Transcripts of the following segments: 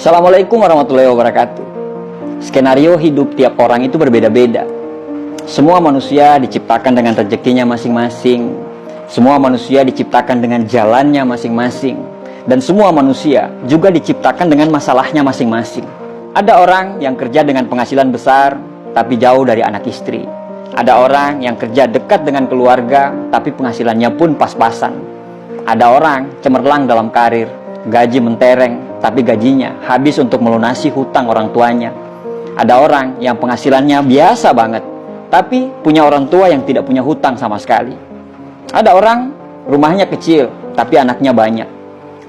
Assalamualaikum warahmatullahi wabarakatuh. Skenario hidup tiap orang itu berbeda-beda. Semua manusia diciptakan dengan rezekinya masing-masing. Semua manusia diciptakan dengan jalannya masing-masing. Dan semua manusia juga diciptakan dengan masalahnya masing-masing. Ada orang yang kerja dengan penghasilan besar, tapi jauh dari anak istri. Ada orang yang kerja dekat dengan keluarga, tapi penghasilannya pun pas-pasan. Ada orang cemerlang dalam karir, gaji mentereng, tapi gajinya habis untuk melunasi hutang orang tuanya. Ada orang yang penghasilannya biasa banget, tapi punya orang tua yang tidak punya hutang sama sekali. Ada orang rumahnya kecil, tapi anaknya banyak.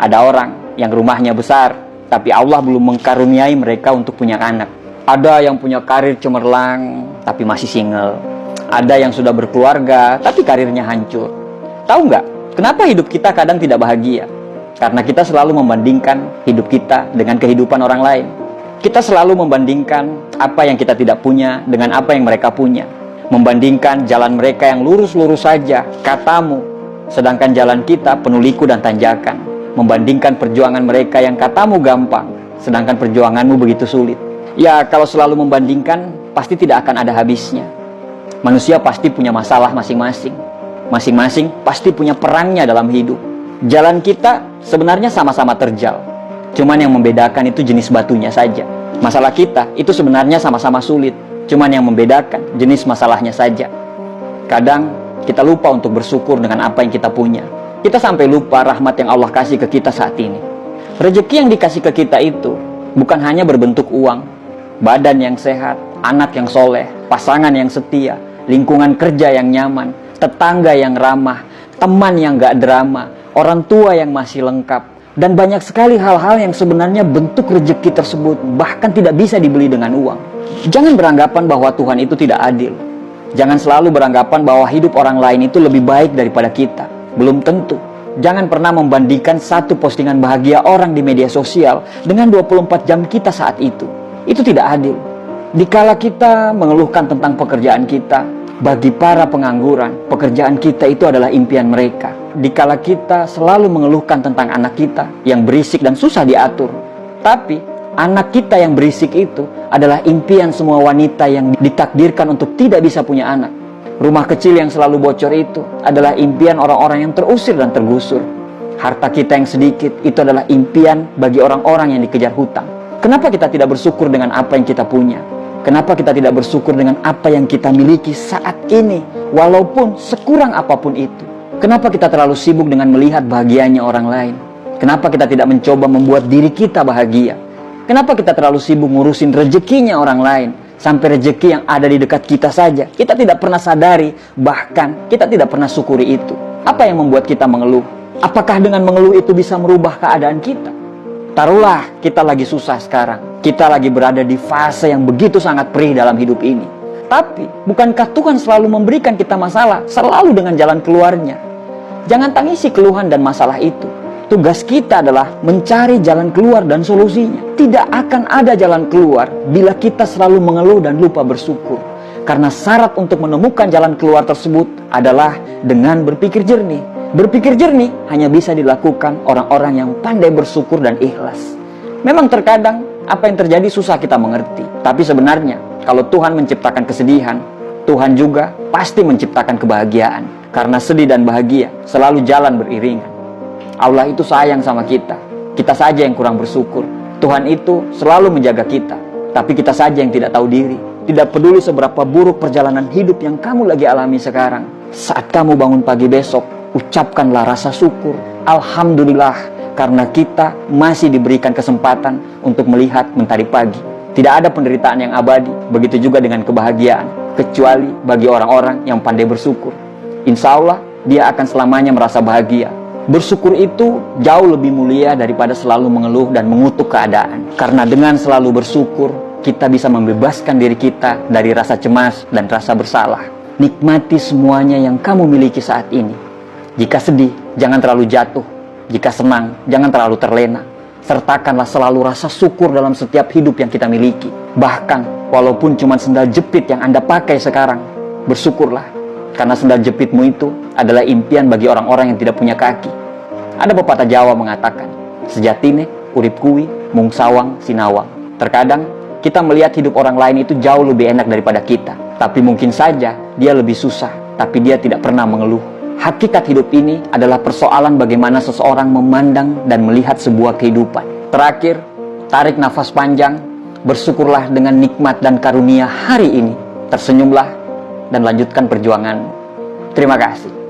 Ada orang yang rumahnya besar, tapi Allah belum mengkaruniai mereka untuk punya anak. Ada yang punya karir cemerlang, tapi masih single. Ada yang sudah berkeluarga, tapi karirnya hancur. Tahu nggak, kenapa hidup kita kadang tidak bahagia? Karena kita selalu membandingkan hidup kita dengan kehidupan orang lain. Kita selalu membandingkan apa yang kita tidak punya dengan apa yang mereka punya. Membandingkan jalan mereka yang lurus-lurus saja, katamu, sedangkan jalan kita penuh liku dan tanjakan. Membandingkan perjuangan mereka yang katamu gampang, sedangkan perjuanganmu begitu sulit. Ya, kalau selalu membandingkan, pasti tidak akan ada habisnya. Manusia pasti punya masalah masing-masing. Masing-masing pasti punya perangnya dalam hidup. Jalan kita sebenarnya sama-sama terjal. Cuman yang membedakan itu jenis batunya saja. Masalah kita itu sebenarnya sama-sama sulit. Cuman yang membedakan jenis masalahnya saja. Kadang kita lupa untuk bersyukur dengan apa yang kita punya. Kita sampai lupa rahmat yang Allah kasih ke kita saat ini. Rezeki yang dikasih ke kita itu bukan hanya berbentuk uang, badan yang sehat, anak yang soleh, pasangan yang setia, lingkungan kerja yang nyaman, tetangga yang ramah, teman yang gak drama, orang tua yang masih lengkap, dan banyak sekali hal-hal yang sebenarnya bentuk rezeki tersebut bahkan tidak bisa dibeli dengan uang. Jangan beranggapan bahwa Tuhan itu tidak adil. Jangan selalu beranggapan bahwa hidup orang lain itu lebih baik daripada kita. Belum tentu. Jangan pernah membandingkan satu postingan bahagia orang di media sosial dengan 24 jam kita saat itu. Itu tidak adil. Dikala kita mengeluhkan tentang pekerjaan kita, bagi para pengangguran, pekerjaan kita itu adalah impian mereka. Dikala kita selalu mengeluhkan tentang anak kita yang berisik dan susah diatur, tapi anak kita yang berisik itu adalah impian semua wanita yang ditakdirkan untuk tidak bisa punya anak. Rumah kecil yang selalu bocor itu adalah impian orang-orang yang terusir dan tergusur. Harta kita yang sedikit itu adalah impian bagi orang-orang yang dikejar hutang. Kenapa kita tidak bersyukur dengan apa yang kita punya? Kenapa kita tidak bersyukur dengan apa yang kita miliki saat ini, walaupun sekurang apapun itu? Kenapa kita terlalu sibuk dengan melihat bahagianya orang lain? Kenapa kita tidak mencoba membuat diri kita bahagia? Kenapa kita terlalu sibuk ngurusin rezekinya orang lain? Sampai rezeki yang ada di dekat kita saja kita tidak pernah sadari, bahkan kita tidak pernah syukuri itu. Apa yang membuat kita mengeluh? Apakah dengan mengeluh itu bisa merubah keadaan kita? Taruhlah kita lagi susah sekarang, kita lagi berada di fase yang begitu sangat perih dalam hidup ini. Tapi bukankah Tuhan selalu memberikan kita masalah, selalu dengan jalan keluarnya? Jangan tangisi keluhan dan masalah itu. Tugas kita adalah mencari jalan keluar dan solusinya. Tidak akan ada jalan keluar bila kita selalu mengeluh dan lupa bersyukur. Karena syarat untuk menemukan jalan keluar tersebut adalah dengan berpikir jernih. Berpikir jernih hanya bisa dilakukan orang-orang yang pandai bersyukur dan ikhlas. Memang terkadang apa yang terjadi susah kita mengerti. Tapi sebenarnya kalau Tuhan menciptakan kesedihan, Tuhan juga pasti menciptakan kebahagiaan. Karena sedih dan bahagia selalu jalan beriringan. Allah itu sayang sama kita. Kita saja yang kurang bersyukur. Tuhan itu selalu menjaga kita. Tapi kita saja yang tidak tahu diri. Tidak peduli seberapa buruk perjalanan hidup yang kamu lagi alami sekarang. Saat kamu bangun pagi besok, ucapkanlah rasa syukur. Alhamdulillah, karena kita masih diberikan kesempatan untuk melihat mentari pagi. Tidak ada penderitaan yang abadi, begitu juga dengan kebahagiaan, kecuali bagi orang-orang yang pandai bersyukur. Insya Allah, dia akan selamanya merasa bahagia. Bersyukur itu jauh lebih mulia daripada selalu mengeluh dan mengutuk keadaan. Karena dengan selalu bersyukur, kita bisa membebaskan diri kita dari rasa cemas dan rasa bersalah. Nikmati semuanya yang kamu miliki saat ini. Jika sedih, jangan terlalu jatuh. Jika senang, jangan terlalu terlena. Sertakanlah selalu rasa syukur dalam setiap hidup yang kita miliki. Bahkan, walaupun cuma sendal jepit yang Anda pakai sekarang, bersyukurlah. Karena sendal jepitmu itu adalah impian bagi orang-orang yang tidak punya kaki. Ada pepatah Jawa mengatakan, sejatine urip kuwi mung sawang sinawang. Terkadang kita melihat hidup orang lain itu jauh lebih enak daripada kita. Tapi mungkin saja dia lebih susah, tapi dia tidak pernah mengeluh. Hakikat hidup ini adalah persoalan bagaimana seseorang memandang dan melihat sebuah kehidupan. Terakhir, tarik nafas panjang, bersyukurlah dengan nikmat dan karunia hari ini. Tersenyumlah dan lanjutkan perjuanganmu. Terima kasih.